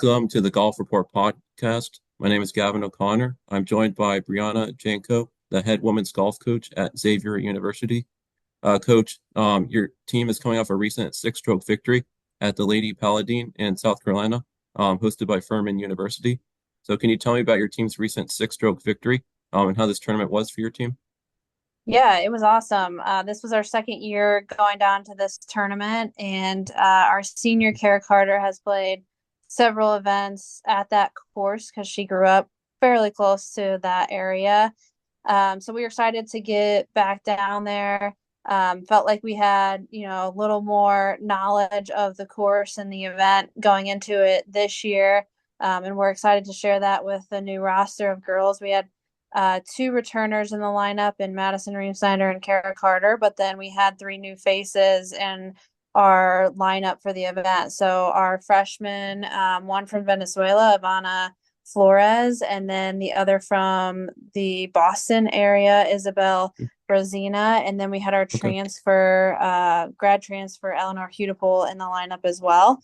Welcome to the Golf Report podcast. My name is Gavin O'Connor. I'm joined by Breanna Jenco, the head women's golf coach at Xavier University. Coach, your team is coming off a recent six-stroke victory at the Lady Paladine in South Carolina, hosted by Furman University. So can you tell me about your team's recent six-stroke victory, and how this tournament was for your team? Yeah, it was awesome. This was our second year going down to this tournament, and our senior Kara Carter has played several events at that course because she grew up fairly close to that area. So we were excited to get back down there. Felt like we had, a little more knowledge of the course and the event going into it this year. And we're excited to share that with the new roster of girls. We had two returners in the lineup in Madison Ream Snyder and Kara Carter, but then we had three new faces in our lineup for the event. So our freshman, one from Venezuela, Ivana Flores, and then the other from the Boston area, Isabel Rosina, and then we had our Okay. grad transfer, Eleanor Hudipole in the lineup as well.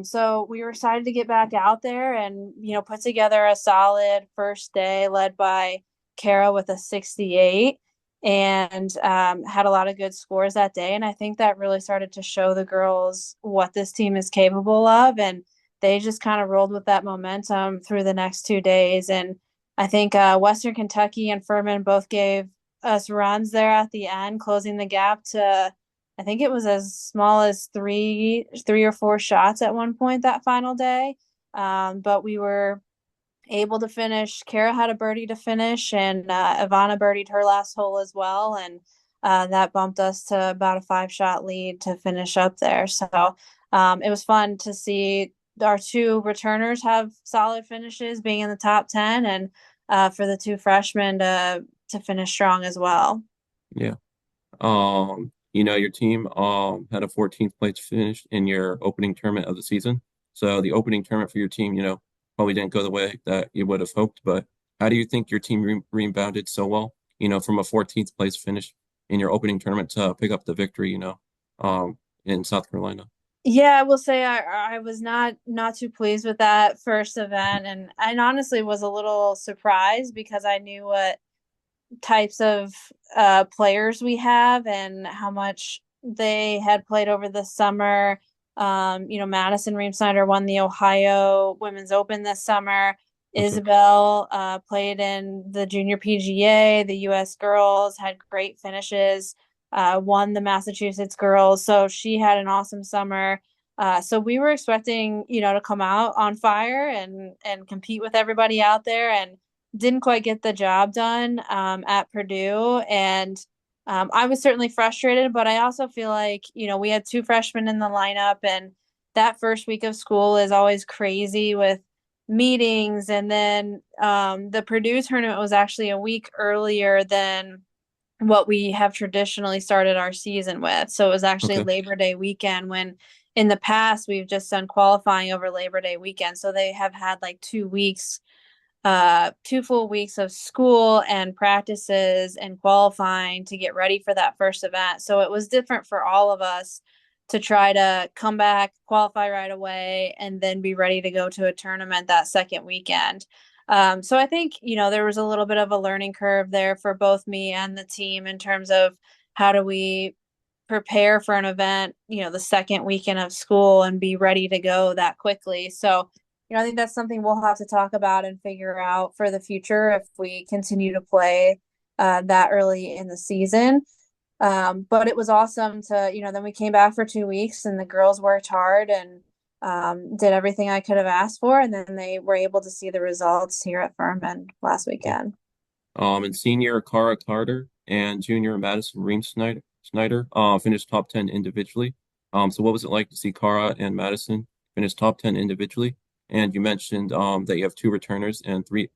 So we were excited to get back out there and, put together a solid first day led by Kara with a 68 and had a lot of good scores that day. And I think that really started to show the girls what this team is capable of. And they just kind of rolled with that momentum through the next 2 days. And I think Western Kentucky and Furman both gave us runs there at the end, closing the gap to I think it was as small as three or four shots at one point that final day. But we were able to finish. Kara had a birdie to finish, and Ivana birdied her last hole as well, and that bumped us to about a 5-shot lead to finish up there. So it was fun to see our two returners have solid finishes, being in the top 10, and for the two freshmen to finish strong as well. Yeah. Your team had a 14th place finish in your opening tournament of the season. So the opening tournament for your team, probably didn't go the way that you would have hoped. But how do you think your team rebounded so well, from a 14th place finish in your opening tournament to pick up the victory, in South Carolina? Yeah, I will say I was not too pleased with that first event, and I honestly was a little surprised because I knew what types of players we have and how much they had played over the summer. Madison Ream Snyder won the Ohio Women's Open this summer. Okay. Isabel played in the Junior PGA. The U.S. girls had great finishes. Won the Massachusetts girls, so she had an awesome summer. So we were expecting, to come out on fire and compete with everybody out there, and didn't quite get the job done at Purdue. And I was certainly frustrated, but I also feel like, we had two freshmen in the lineup, and that first week of school is always crazy with meetings. And then the Purdue tournament was actually a week earlier than what we have traditionally started our season with. So it was actually Okay. Labor Day weekend when in the past we've just done qualifying over Labor Day weekend. So they have had like 2 weeks 2 full weeks of school and practices and qualifying to get ready for that first event. So it was different for all of us to try to come back, qualify right away, and then be ready to go to a tournament that second weekend. So I think, there was a little bit of a learning curve there for both me and the team in terms of how do we prepare for an event, the second weekend of school and be ready to go that quickly. So I think that's something we'll have to talk about and figure out for the future if we continue to play that early in the season. But it was awesome to, then we came back for 2 weeks and the girls worked hard and did everything I could have asked for. And then they were able to see the results here at Furman last Yeah. weekend. And senior Cara Carter and junior Madison Ream Snyder finished top 10 individually. So what was it like to see Cara and Madison finish top 10 individually? And you mentioned that you have two returners and three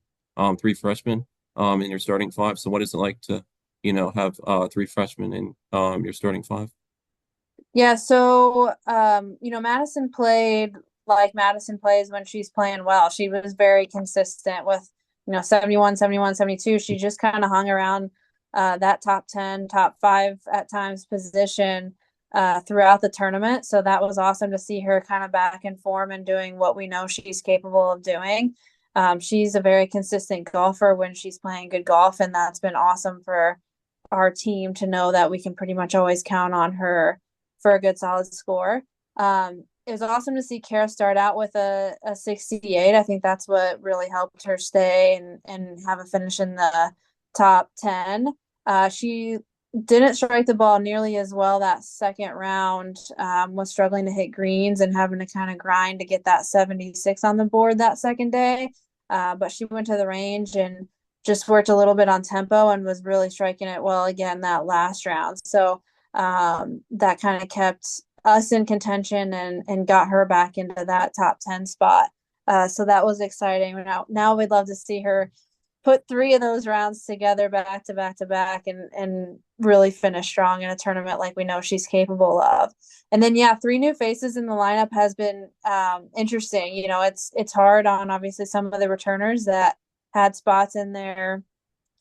freshmen in your starting five. So what is it like to, have three freshmen in your starting five? Yeah, so Madison played like Madison plays when she's playing well. She was very consistent with, 71, 71, 72. She just kind of hung around that top 10, top 5 at times position throughout the tournament. So that was awesome to see her kind of back in form and doing what we know she's capable of doing. She's a very consistent golfer when she's playing good golf, and that's been awesome for our team to know that we can pretty much always count on her for a good solid score. It was awesome to see Kara start out with a 68. I think that's what really helped her stay and have a finish in the top 10. She didn't strike the ball nearly as well that second round, was struggling to hit greens and having to kind of grind to get that 76 on the board that second day. But she went to the range and just worked a little bit on tempo and was really striking it well again that last round. So that kind of kept us in contention and got her back into that top 10 spot. So that was exciting. Now we'd love to see her put three of those rounds together back to back to back and really finish strong in a tournament like we know she's capable of. And then yeah, three new faces in the lineup has been interesting. You know, it's hard on obviously some of the returners that had spots in there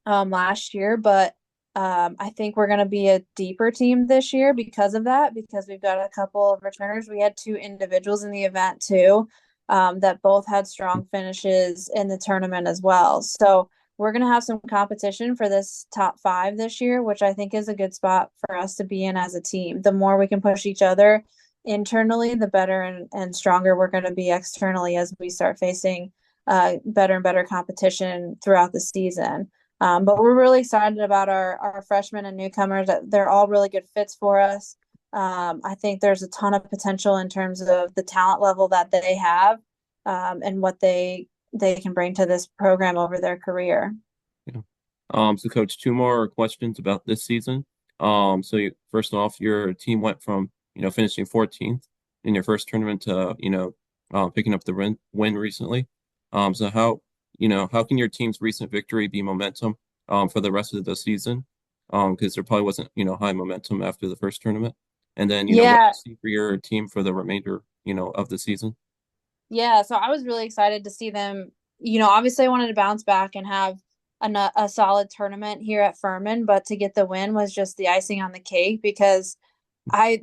last year, but I think we're going to be a deeper team this year because of that, because we've got a couple of returners. We had two individuals in the event too, that both had strong finishes in the tournament as well. So we're going to have some competition for this top five this year, which I think is a good spot for us to be in as a team. The more we can push each other internally, the better and stronger we're going to be externally as we start facing better and better competition throughout the season. But we're really excited about our freshmen and newcomers. They're all really good fits for us. I think there's a ton of potential in terms of the talent level that they have, and what they can bring to this program over their career. Yeah. So coach, two more questions about this season. First off, your team went from, finishing 14th in your first tournament to, picking up the win recently. So how can your team's recent victory be momentum for the rest of the season? Because there probably wasn't, high momentum after the first tournament. And then, what do Yeah, you see for your team for the remainder, of the season? yeah. So I was really excited to see them. You know, obviously I wanted to bounce back and have a solid tournament here at Furman, but to get the win was just the icing on the cake because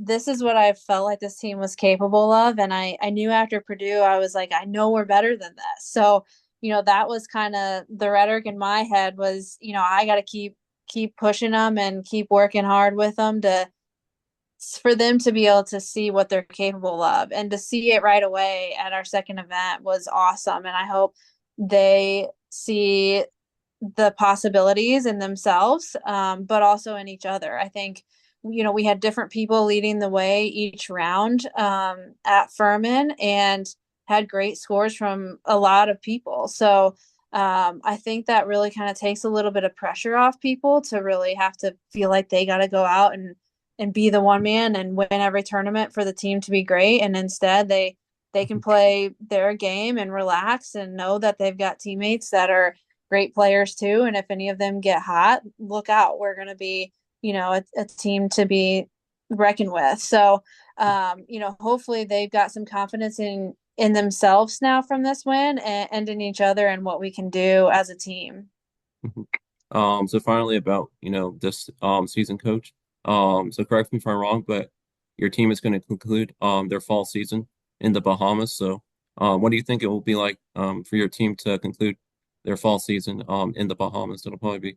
this is what I felt like this team was capable of. And I knew after Purdue, I was like, I know we're better than this. So, that was kind of the rhetoric in my head was, I got to keep pushing them and keep working hard with them for them to be able to see what they're capable of, and to see it right away at our second event was awesome. And I hope they see the possibilities in themselves, but also in each other. I think, we had different people leading the way each round at Furman and had great scores from a lot of people. So I think that really kind of takes a little bit of pressure off people to really have to feel like they got to go out and be the one man and win every tournament for the team to be great. And instead they can play their game and relax and know that they've got teammates that are great players too. And if any of them get hot, look out. We're going to be, a team to be reckoned with. So, hopefully they've got some confidence in themselves now from this win and in each other and what we can do as a team. So finally about, this season, coach. So correct me if I'm wrong, but your team is going to conclude their fall season in the Bahamas. So what do you think it will be like for your team to conclude their fall season in the Bahamas? It'll probably be,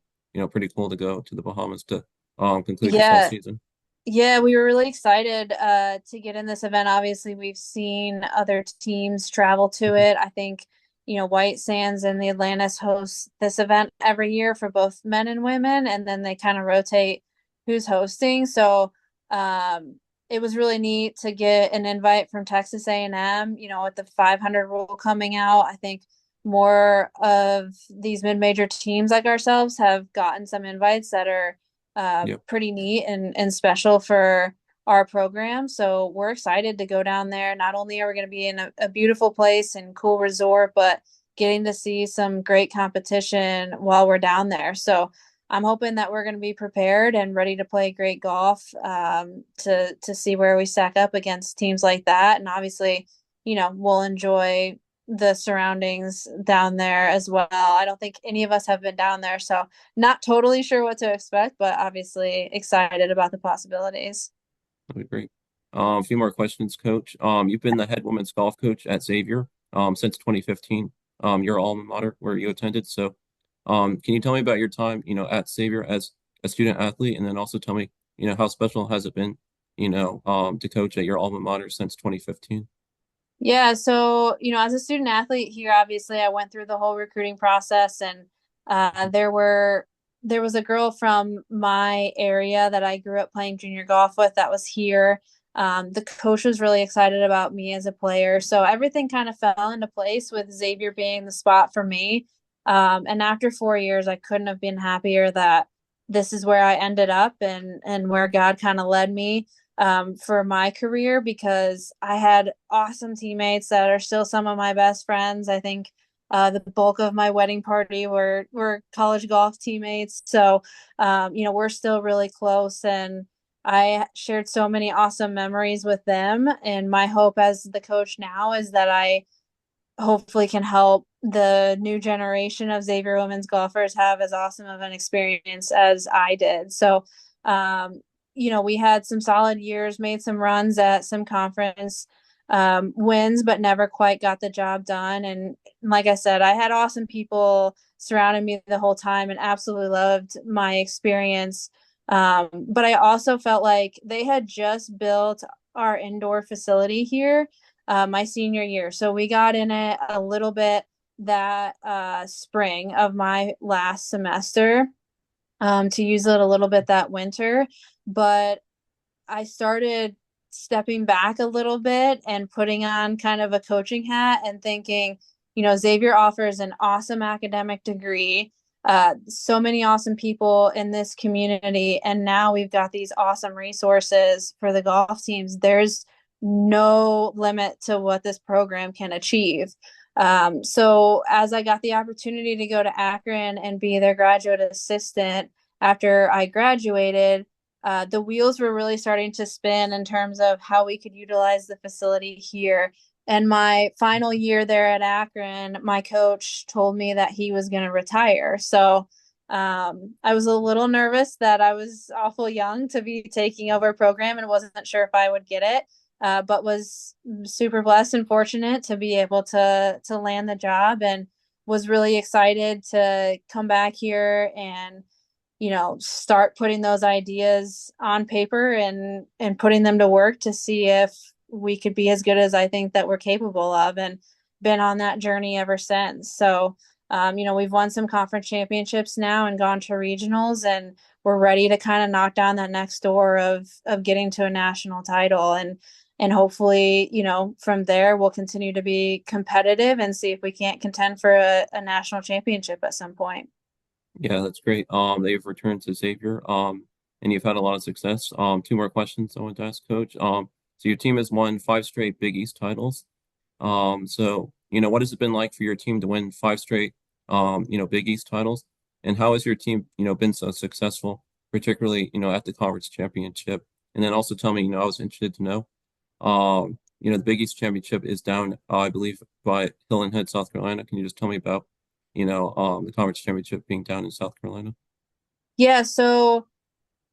pretty cool to go to the Bahamas to conclude your fall Yeah. season. Yeah, we were really excited to get in this event. Obviously, we've seen other teams travel to Mhm. it. I think, White Sands and the Atlantis host this event every year for both men and women, and then they kind of rotate who's hosting. So it was really neat to get an invite from Texas A&M, with the 500 rule coming out. I think more of these mid-major teams like ourselves have gotten some invites that are Yep. pretty neat and special for our program. So we're excited to go down there. Not only are we going to be in a beautiful place and cool resort, but getting to see some great competition while we're down there. So I'm hoping that we're going to be prepared and ready to play great golf, to see where we stack up against teams like that. And obviously, we'll enjoy the surroundings down there as well. I don't think any of us have been down there, so not totally sure what to expect, but obviously excited about the possibilities. That'd be great. A few more questions, Coach. You've been the head women's golf coach at Xavier since 2015. Your alma mater where you attended. So, can you tell me about your time, at Xavier as a student athlete, and then also tell me, how special has it been, to coach at your alma mater since 2015? Yeah, so as a student athlete here, obviously I went through the whole recruiting process, and there was a girl from my area that I grew up playing junior golf with that was here. The coach was really excited about me as a player, so everything kind of fell into place with Xavier being the spot for me. And after 4 years, I couldn't have been happier that this is where I ended up and where God kind of led me for my career, because I had awesome teammates that are still some of my best friends. I think the bulk of my wedding party were college golf teammates. So, we're still really close, and I shared so many awesome memories with them. And my hope as the coach now is that I hopefully can help the new generation of Xavier women's golfers have as awesome of an experience as I did. So, we had some solid years, made some runs at some conference wins, but never quite got the job done. And like I said, I had awesome people surrounding me the whole time and absolutely loved my experience. But I also felt like they had just built our indoor facility here my senior year. So we got in it a little bit that spring of my last semester to use it a little bit that winter. But I started stepping back a little bit and putting on kind of a coaching hat and thinking, Xavier offers an awesome academic degree, so many awesome people in this community. And now we've got these awesome resources for the golf teams. There's no limit to what this program can achieve. So as I got the opportunity to go to Akron and be their graduate assistant after I graduated, the wheels were really starting to spin in terms of how we could utilize the facility here. And my final year there at Akron, my coach told me that he was going to retire. So I was a little nervous that I was awful young to be taking over a program and wasn't sure if I would get it, but was super blessed and fortunate to be able to land the job, and was really excited to come back here and start putting those ideas on paper and putting them to work to see if we could be as good as I think that we're capable of, and been on that journey ever since. So, we've won some conference championships now and gone to regionals, and we're ready to kind of knock down that next door of getting to a national title, and hopefully, from there we'll continue to be competitive and see if we can't contend for a national championship at some point. Yeah, that's great. They've returned to Xavier, and you've had a lot of success. Two more questions I want to ask, Coach. So your team has won five straight Big East titles. So, what has it been like for your team to win five straight, Big East titles? And how has your team, been so successful, particularly, at the conference championship? And then also tell me, I was interested to know, the Big East championship is down, I believe, by Hilton Head, South Carolina. Can you just tell me about, the conference championship being down in South Carolina? Yeah, so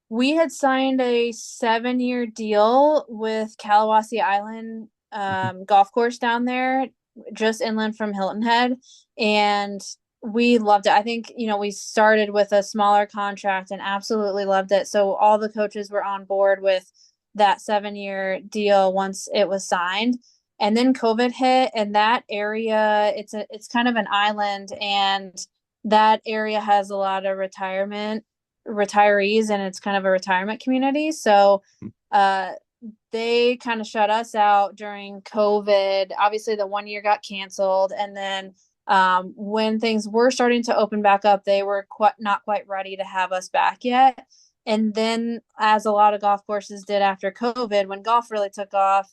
we had signed a 7-year deal with Kalawasi Island Mhm. golf course down there, just inland from Hilton Head. And we loved it. I think, we started with a smaller contract and absolutely loved it. So all the coaches were on board with that 7-year deal once it was signed. And then COVID hit, and that area, it's kind of an island, and that area has a lot of retirees, and it's kind of a retirement community. So uh they kind of shut us out during COVID. Obviously the 1 year got canceled, and then when things were starting to open back up, they were not quite ready to have us back yet. And then, as a lot of golf courses did after COVID, when golf really took off,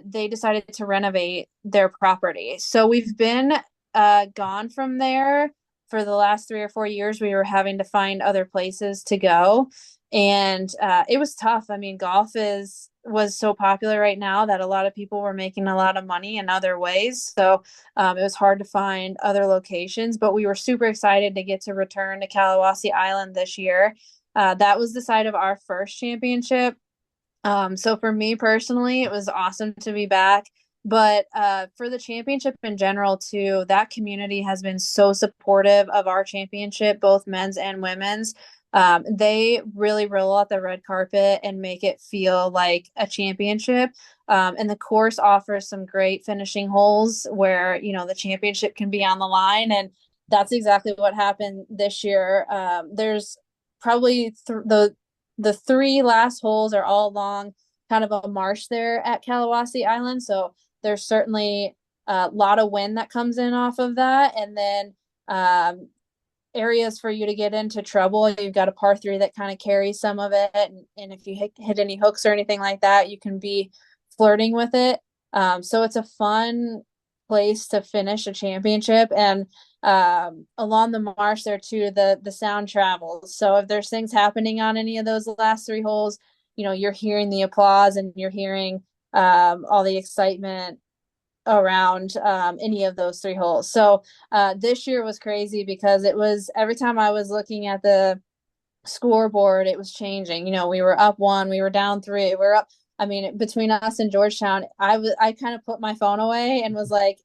they decided to renovate their property. So we've been gone from there for the last 3 or 4 years. We were having to find other places to go, and it was tough. I mean, golf is was so popular right now that a lot of people were making a lot of money in other ways. So it was hard to find other locations, but we were super excited to get to return to Kalawasi Island this year. That was the site of our first championship. So for me personally, it was awesome to be back. But for the championship in general, too, that community has been so supportive of our championship, both men's and women's. They really roll out the red carpet and make it feel like a championship. And the course offers some great finishing holes where, the championship can be on the line. And that's exactly what happened this year. There's probably the three last holes are all along kind of a marsh there at Kalawasi Island. So there's certainly a lot of wind that comes in off of that. And then areas for you to get into trouble. You've got a par three that kind of carries some of it. And if you hit any hooks or anything like that, you can be flirting with it. So it's a fun place to finish a championship. And along the marsh there too, the sound travels. So if there's things happening on any of those last three holes, you're hearing the applause and you're hearing all the excitement around any of those three holes. So this year was crazy because it was every time I was looking at the scoreboard, it was changing. We were up one, we were down three, we were up. I mean, between us and Georgetown, I kind of put my phone away and was like,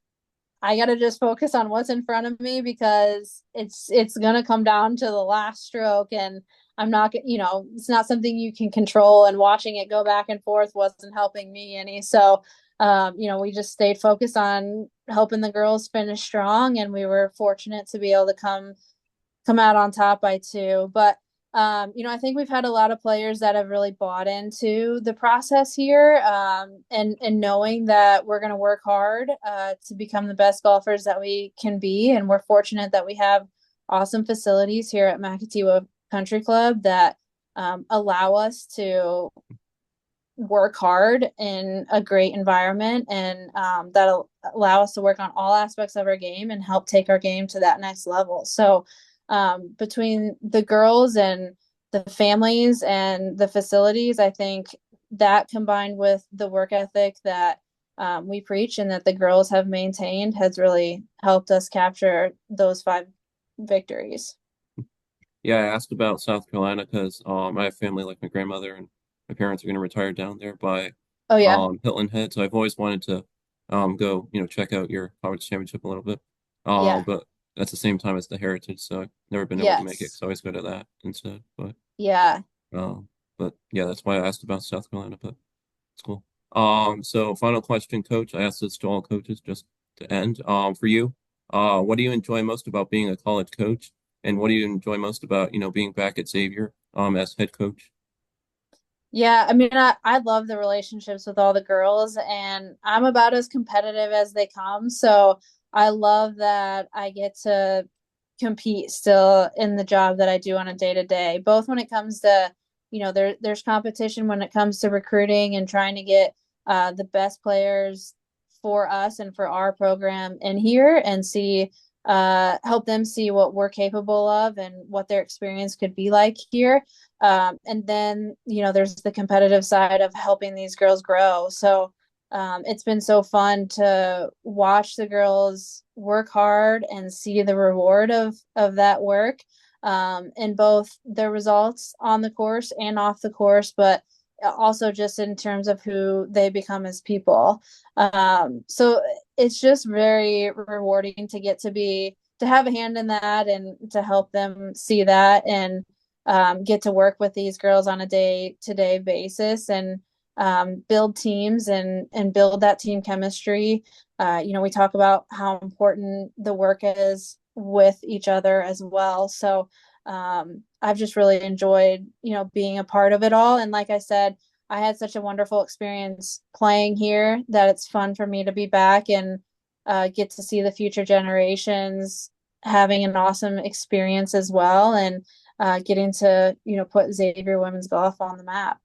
I got to just focus on what's in front of me because it's going to come down to the last stroke and I'm not, it's not something you can control, and watching it go back and forth wasn't helping me any. So, we just stayed focused on helping the girls finish strong, and we were fortunate to be able to come out on top by two. But I think we've had a lot of players that have really bought into the process here, and knowing that we're going to work hard to become the best golfers that we can be. And we're fortunate that we have awesome facilities here at Makatiwa Country Club that allow us to work hard in a great environment, and that'll allow us to work on all aspects of our game and help take our game to that next level. So between the girls and the families and the facilities, I think that combined with the work ethic that we preach and that the girls have maintained has really helped us capture those five victories. Yeah, I asked about South Carolina because I have family like my grandmother and my parents are going to retire down there by Oh yeah. Hilton Head, so I've always wanted to go check out your college championship a little bit. Yeah. But at the same time, it's the Heritage, so I've never been able to make it. Yes. So I always go to that instead. Yeah. Um, but yeah, that's why I asked about South Carolina. But it's cool. So final question, Coach. I asked this to all coaches just to end. For you, what do you enjoy most about being a college coach, and what do you enjoy most about being back at Xavier as head coach? Yeah, I mean, I love the relationships with all the girls, and I'm about as competitive as they come. So I love that I get to compete still in the job that I do on a day to day, both when it comes to, there's competition when it comes to recruiting and trying to get the best players for us and for our program in here and help them see what we're capable of and what their experience could be like here. And then, there's the competitive side of helping these girls grow. So it's been so fun to watch the girls work hard and see the reward of that work, in both their results on the course and off the course, but also just in terms of who they become as people. So it's just very rewarding to get to have a hand in that and to help them see that, and get to work with these girls on a day-to-day basis and build teams and build that team chemistry. We talk about how important the work is with each other as well. So I've just really enjoyed, being a part of it all. And like I said, I had such a wonderful experience playing here that it's fun for me to be back and get to see the future generations having an awesome experience as well, and getting to, put Xavier women's golf on the map.